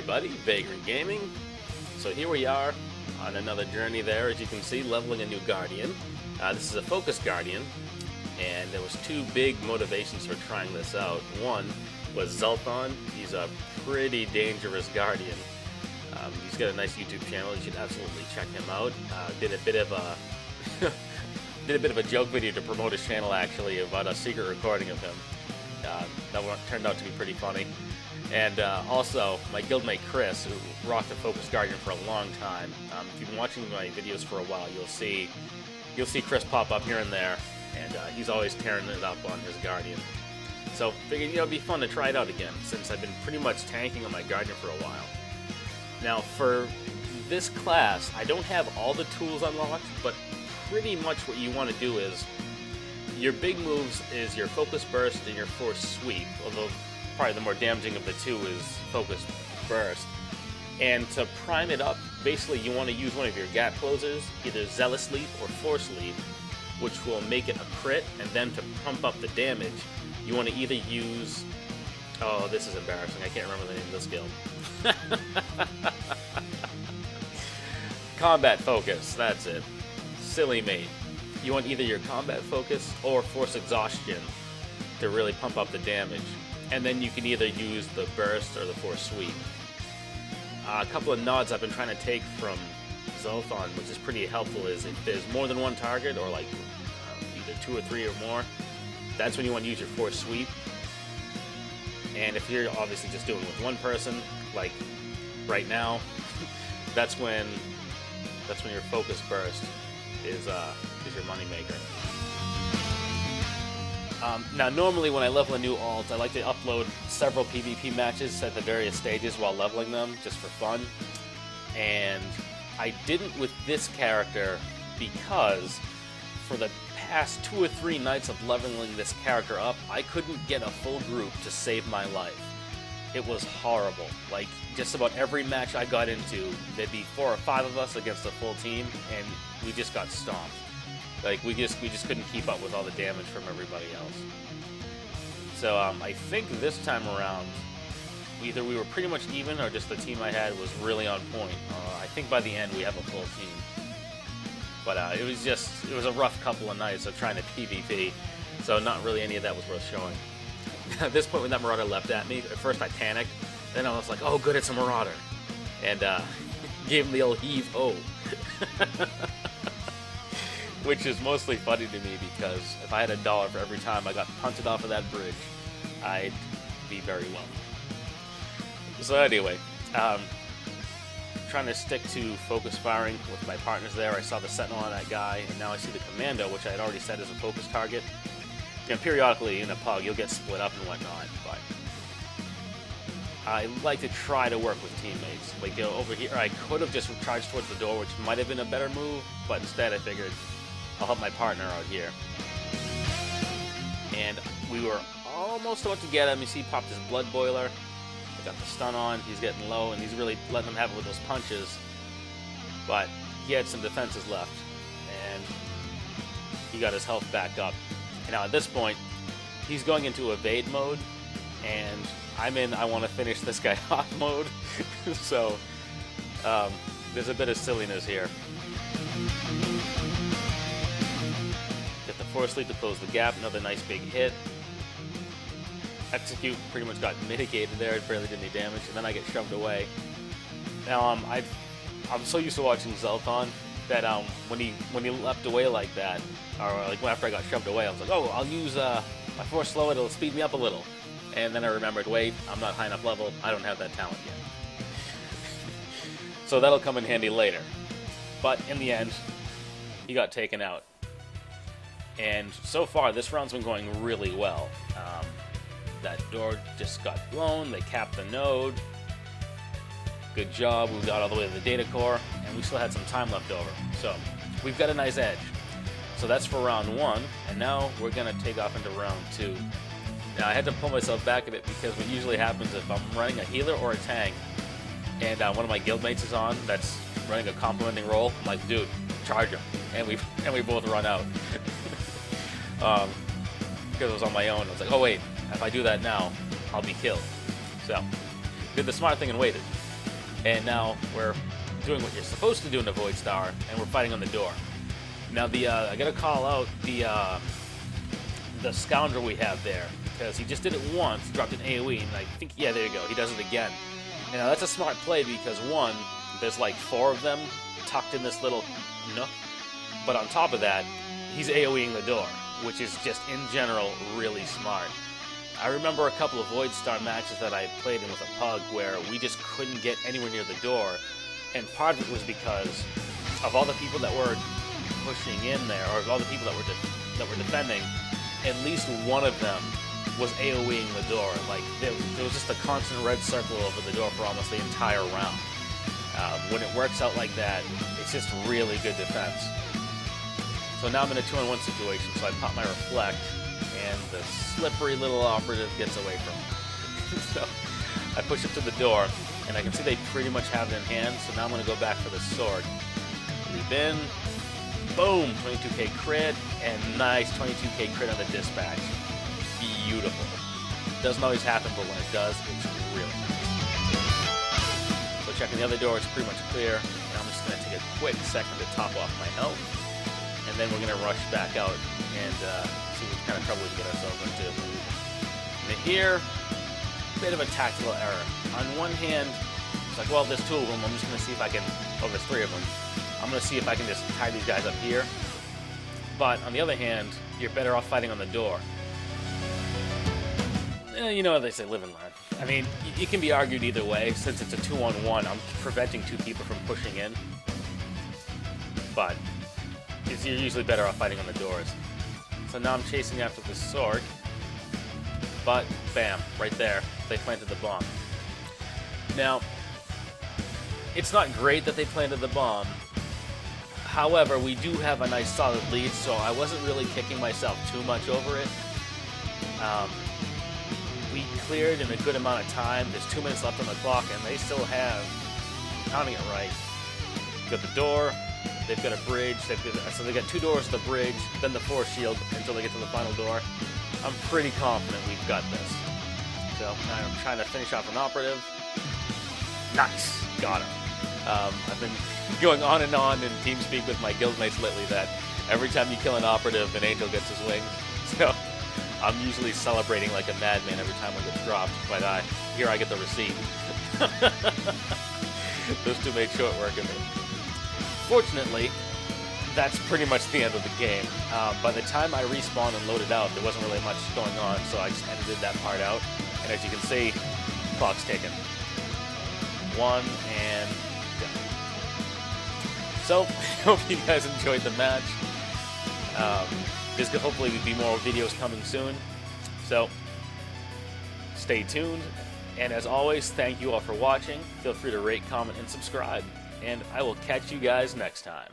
everybody, Warking Gaming. So here we are on another journey there, as you can see, leveling a new Guardian. This is a Focus Guardian, and there was two big motivations for trying this out. One was Swtor. He's a pretty dangerous Guardian. He's got a nice YouTube channel. You should absolutely check him out. Did a bit of a joke video to promote his channel, actually, about a secret recording of him. That one turned out to be pretty funny. And also, my guildmate Chris, who rocked the Focus Guardian for a long time. If you've been watching my videos for a while, you'll see Chris pop up here and there, and he's always tearing it up on his Guardian. So figured, it'd be fun to try it out again, since I've been pretty much tanking on my Guardian for a while. Now, for this class, I don't have all the tools unlocked, but pretty much what you want to do is, your big moves is your Focus Burst and your Force Sweep, although probably the more damaging of the two is Focus Burst. And to prime it up, basically you want to use one of your gap closers, either Zealous Leap or Force Leap, which will make it a crit, and then to pump up the damage, you want to either use... Oh, this is embarrassing, I can't remember the name of the skill. Combat Focus, that's it. Silly me. You want either your Combat Focus or Force Exhaustion to really pump up the damage. And then you can either use the Burst or the Force Sweep. A couple of nods I've been trying to take from Swtor, which is pretty helpful, is if there's more than one target, or like either 2 or 3 or more, that's when you want to use your Force Sweep. And if you're obviously just doing it with one person, like right now, that's when your Focus Burst is your moneymaker. Now, normally when I level a new alt, I like to upload several PvP matches at the various stages while leveling them, just for fun. And I didn't with this character because for the past 2 or 3 nights of leveling this character up, I couldn't get a full group to save my life. It was horrible. Like, just about every match I got into, there'd be 4 or 5 of us against a full team, and we just got stomped. Like, we just couldn't keep up with all the damage from everybody else. So, I think this time around, either we were pretty much even, or just the team I had was really on point. I think by the end we have a full team. But it was a rough couple of nights of trying to PvP, so not really any of that was worth showing. At this point, when that Marauder leapt at me, at first I panicked, then I was like, oh good, it's a Marauder. And gave him the old heave-oh. Which is mostly funny to me, because if I had $1 for every time I got punted off of that bridge, I'd be very wealthy. So anyway, trying to stick to focus firing with my partners there. I saw the Sentinel on that guy, and now I see the Commando, which I had already set as a focus target. And periodically in a pug, you'll get split up and whatnot, but I like to try to work with teammates. Like, over here, I could have just charged towards the door, which might have been a better move, but instead I figured I'll help my partner out here. And we were almost about to get him. You see, he popped his blood boiler. I got the stun on. He's getting low, and he's really letting him have it with those punches. But he had some defenses left, and he got his health back up. And now at this point, he's going into evade mode, and I'm in I want to finish this guy off mode. So there's a bit of silliness here. Get the Force Leap to close the gap, another nice big hit. Execute pretty much got mitigated there, it barely did any damage, and then I get shoved away. Now I'm so used to watching Swtor that when he leapt away like that, or like after I got shoved away, I was like, oh, I'll use my Force Slow, it'll speed me up a little. And then I remembered, wait, I'm not high enough level, I don't have that talent yet. So that'll come in handy later. But in the end, he got taken out. And so far, this round's been going really well. That door just got blown, they capped the node. Good job, we got all the way to the data core, and we still had some time left over. So, we've got a nice edge. So that's for round 1, and now we're going to take off into round 2. Now, I had to pull myself back a bit, because what usually happens if I'm running a healer or a tank, and one of my guildmates is on that's running a complementing role, I'm like, dude, charge him. And we both run out. Because I was on my own, I was like, oh wait, if I do that now, I'll be killed. So, did the smart thing and waited. And now we're doing what you're supposed to do in the Voidstar, and we're fighting on the door. Now I gotta call out the scoundrel we have there, because he just did it once, dropped an AoE, and I think, yeah, there you go, he does it again. And now that's a smart play because, one, there's like 4 of them tucked in this little nook, but on top of that, he's AoEing the door, which is just, in general, really smart. I remember a couple of Voidstar matches that I played in with a pug where we just couldn't get anywhere near the door, and part of it was because of all the people that were pushing in there, or of all the people that were defending, at least one of them was AoEing the door. Like, there was just a constant red circle over the door for almost the entire round. When it works out like that, it's just really good defense. So now I'm in a 2-on-1 situation, so I pop my reflect, and the slippery little operative gets away from me. So I push up to the door, and I can see they pretty much have it in hand, so now I'm going to go back for the sword. Leap in, boom, 22k crit, and nice 22k crit on the dispatch. Beautiful. Doesn't always happen, but when it does, it's really nice. So checking the other door, it's pretty much clear. Now I'm just going to take a quick second to top off my health, and then we're going to rush back out and see what kind of trouble we can get ourselves into. And here, bit of a tactical error. On one hand, it's like, well, there's 2 of them. I'm just going to see if I can, oh, there's 3 of them. I'm going to see if I can just tie these guys up here. But on the other hand, you're better off fighting on the door. You know what they say, live and learn. I mean, it can be argued either way. Since it's a 2-on-1, I'm preventing 2 people from pushing in. But you're usually better off fighting on the doors. So now I'm chasing after the sword. But, bam, right there, they planted the bomb. Now, it's not great that they planted the bomb. However, we do have a nice solid lead, so I wasn't really kicking myself too much over it. We cleared in a good amount of time. There's 2 minutes left on the clock, and they still have, counting it right, you've got the door, they've got a bridge, so they got 2 doors to the bridge, then the force shield until they get to the final door. I'm pretty confident we've got this. So now I'm trying to finish off an operative. Nice, got him. I've been going on and on in TeamSpeak with my guildmates lately that every time you kill an operative, an angel gets his wings. So I'm usually celebrating like a madman every time one gets dropped, but here I get the receipt. Those 2 made short work of me. Fortunately, that's pretty much the end of the game. By the time I respawned and loaded out, there wasn't really much going on, so I just edited that part out. And as you can see, clock's ticking. 1 and go. So, I hope you guys enjoyed the match. There's hopefully be more videos coming soon. So, stay tuned. And as always, thank you all for watching. Feel free to rate, comment, and subscribe. And I will catch you guys next time.